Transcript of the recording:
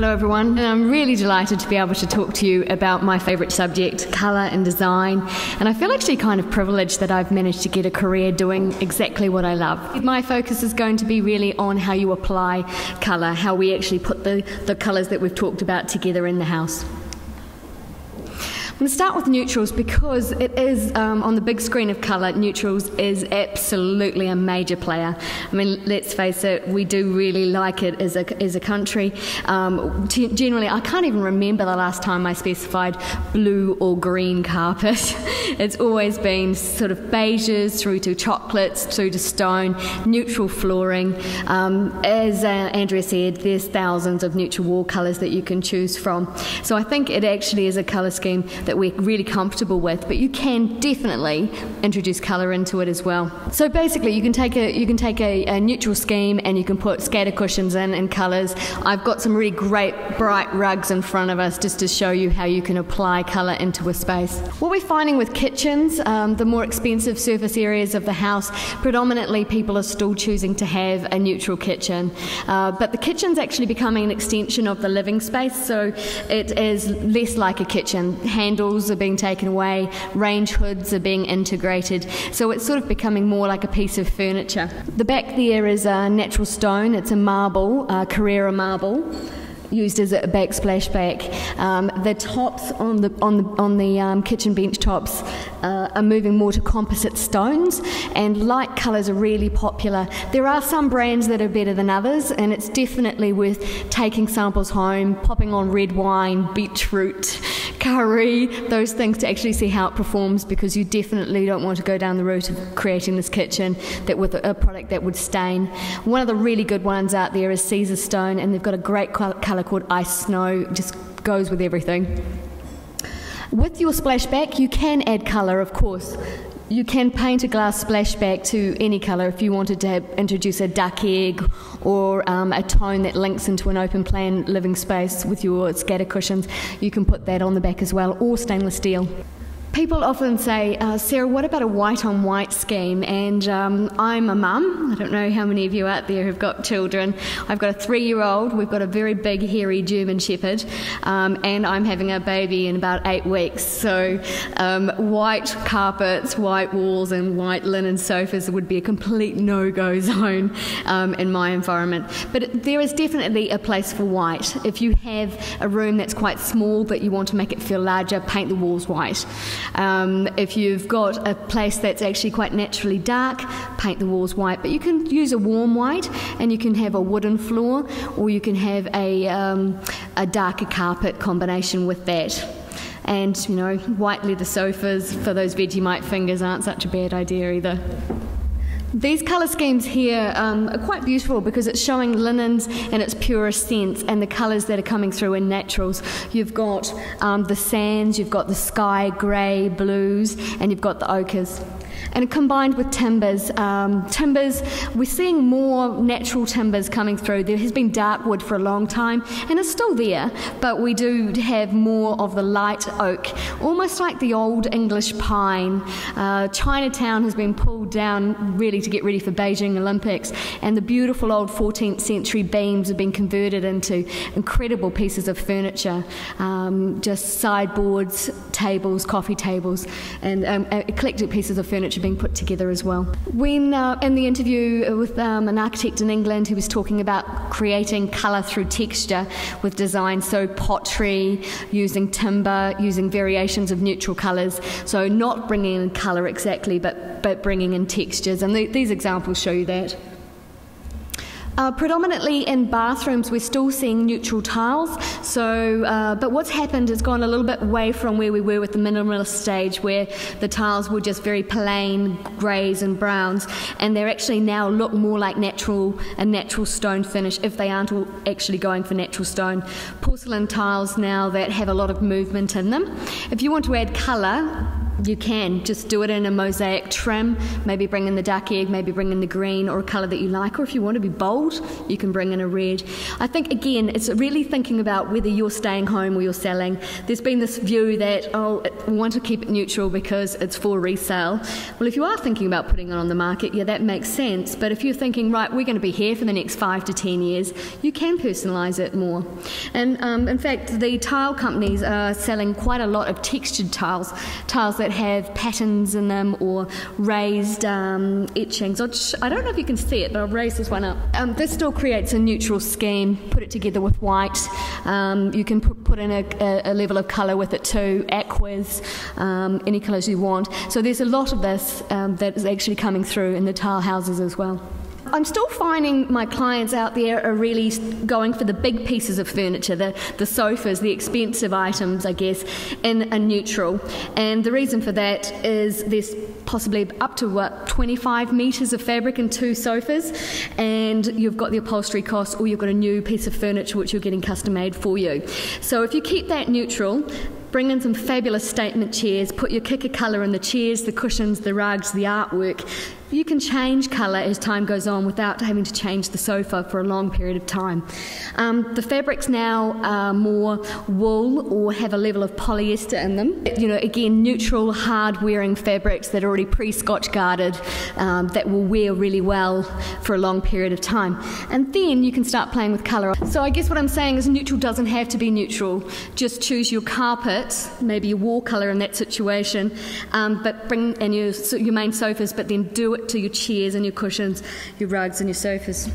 Hello everyone, and I'm really delighted to be able to talk to you about my favourite subject, colour and design. And I feel actually kind of privileged that I've managed to get a career doing exactly what I love. My focus is going to be really on how you apply colour, how we actually put the colours that we've talked about together in the house. I'm going to start with neutrals because it is, on the big screen of colour, neutrals is absolutely a major player. I mean, let's face it, we do really like it as a country. Generally, I can't even remember the last time I specified blue or green carpet. It's always been sort of beiges through to chocolates, through to stone, neutral flooring. As Andrea said, there's thousands of neutral wall colours that you can choose from. So I think it actually is a colour scheme that we're really comfortable with, but you can definitely introduce colour into it as well. So basically you can take a neutral scheme and you can put scatter cushions in colours. I've got some really great bright rugs in front of us just to show you how you can apply colour into a space. What we're finding with kitchens, the more expensive surface areas of the house, predominantly people are still choosing to have a neutral kitchen, but the kitchen's actually becoming an extension of the living space, so it is less like a kitchen. Handles are being taken away, range hoods are being integrated, so it's sort of becoming more like a piece of furniture. The back there is a natural stone, it's a marble, Carrera marble, used as a backsplash back. The tops on the kitchen bench tops are moving more to composite stones, and light colours are really popular. There are some brands that are better than others, and it's definitely worth taking samples home, popping on red wine, beetroot, curry, those things to actually see how it performs, because you definitely don't want to go down the route of creating this kitchen that with a product that would stain. One of the really good ones out there is Caesar stone, and they've got a great colour called Ice Snow, just goes with everything. With your splashback, you can add colour, of course. You can paint a glass splashback to any colour if you wanted to introduce a duck egg or a tone that links into an open plan living space with your scatter cushions. You can put that on the back as well, or stainless steel. People often say, Sarah, what about a white-on-white scheme? And I'm a mum. I don't know how many of you out there have got children. I've got a 3-year-old. We've got a very big, hairy German Shepherd. And I'm having a baby in about 8 weeks. So white carpets, white walls, and white linen sofas would be a complete no-go zone in my environment. But there is definitely a place for white. If you have a room that's quite small but you want to make it feel larger, paint the walls white. If you've got a place that's actually quite naturally dark, paint the walls white, but you can use a warm white, and you can have a wooden floor, or you can have a darker carpet combination with that. And, you know, white leather sofas for those Vegemite fingers aren't such a bad idea either. These colour schemes here are quite beautiful because it's showing linens in its purest sense and the colours that are coming through in naturals. You've got the sands, you've got the sky grey, blues, and you've got the ochres. And combined with timbers, we're seeing more natural timbers coming through. There has been dark wood for a long time, and it's still there, but we do have more of the light oak, almost like the old English pine. Chinatown has been pulled down really to get ready for Beijing Olympics, and the beautiful old 14th century beams have been converted into incredible pieces of furniture, just sideboards, tables, coffee tables, and eclectic pieces of furniture being put together as well. When in the interview with an architect in England, he was talking about creating colour through texture with design, so pottery, using timber, using variations of neutral colours, so not bringing in colour exactly, but bringing in textures, and these examples show you that. Predominantly in bathrooms, we're still seeing neutral tiles. So, but what's happened is gone a little bit away from where we were with the minimalist stage, where the tiles were just very plain greys and browns, and they actually now look more like a natural stone finish if they aren't all actually going for natural stone. Porcelain tiles now that have a lot of movement in them. If you want to add colour, you can just do it in a mosaic trim, maybe bring in the duck egg, maybe bring in the green or a colour that you like, or if you want to be bold, you can bring in a red. I think, again, it's really thinking about whether you're staying home or you're selling. There's been this view that, we want to keep it neutral because it's for resale. Well, if you are thinking about putting it on the market, yeah, that makes sense. But if you're thinking, right, we're going to be here for the next 5 to 10 years, you can personalise it more. And in fact, the tile companies are selling quite a lot of textured tiles that have patterns in them or raised etchings. I don't know if you can see it, but I'll raise this one up. This still creates a neutral scheme. Put it together with white. You can put in a level of colour with it too, aquas, any colours you want. So there's a lot of this that is actually coming through in the tile houses as well. I'm still finding my clients out there are really going for the big pieces of furniture, the sofas, the expensive items, I guess, in a neutral. And the reason for that is there's possibly up to 25 metres of fabric in 2 sofas, and you've got the upholstery cost, or you've got a new piece of furniture which you're getting custom made for you. So if you keep that neutral, bring in some fabulous statement chairs, put your kick of colour in the chairs, the cushions, the rugs, the artwork. You can change colour as time goes on without having to change the sofa for a long period of time. The fabrics now are more wool or have a level of polyester in them. You know, again, neutral, hard-wearing fabrics that are already pre-scotch guarded that will wear really well for a long period of time. And then you can start playing with colour. So I guess what I'm saying is neutral doesn't have to be neutral. Just choose your carpet, maybe your wall colour in that situation, but bring in your main sofas, but then do it to your chairs and your cushions, your rugs and your sofas.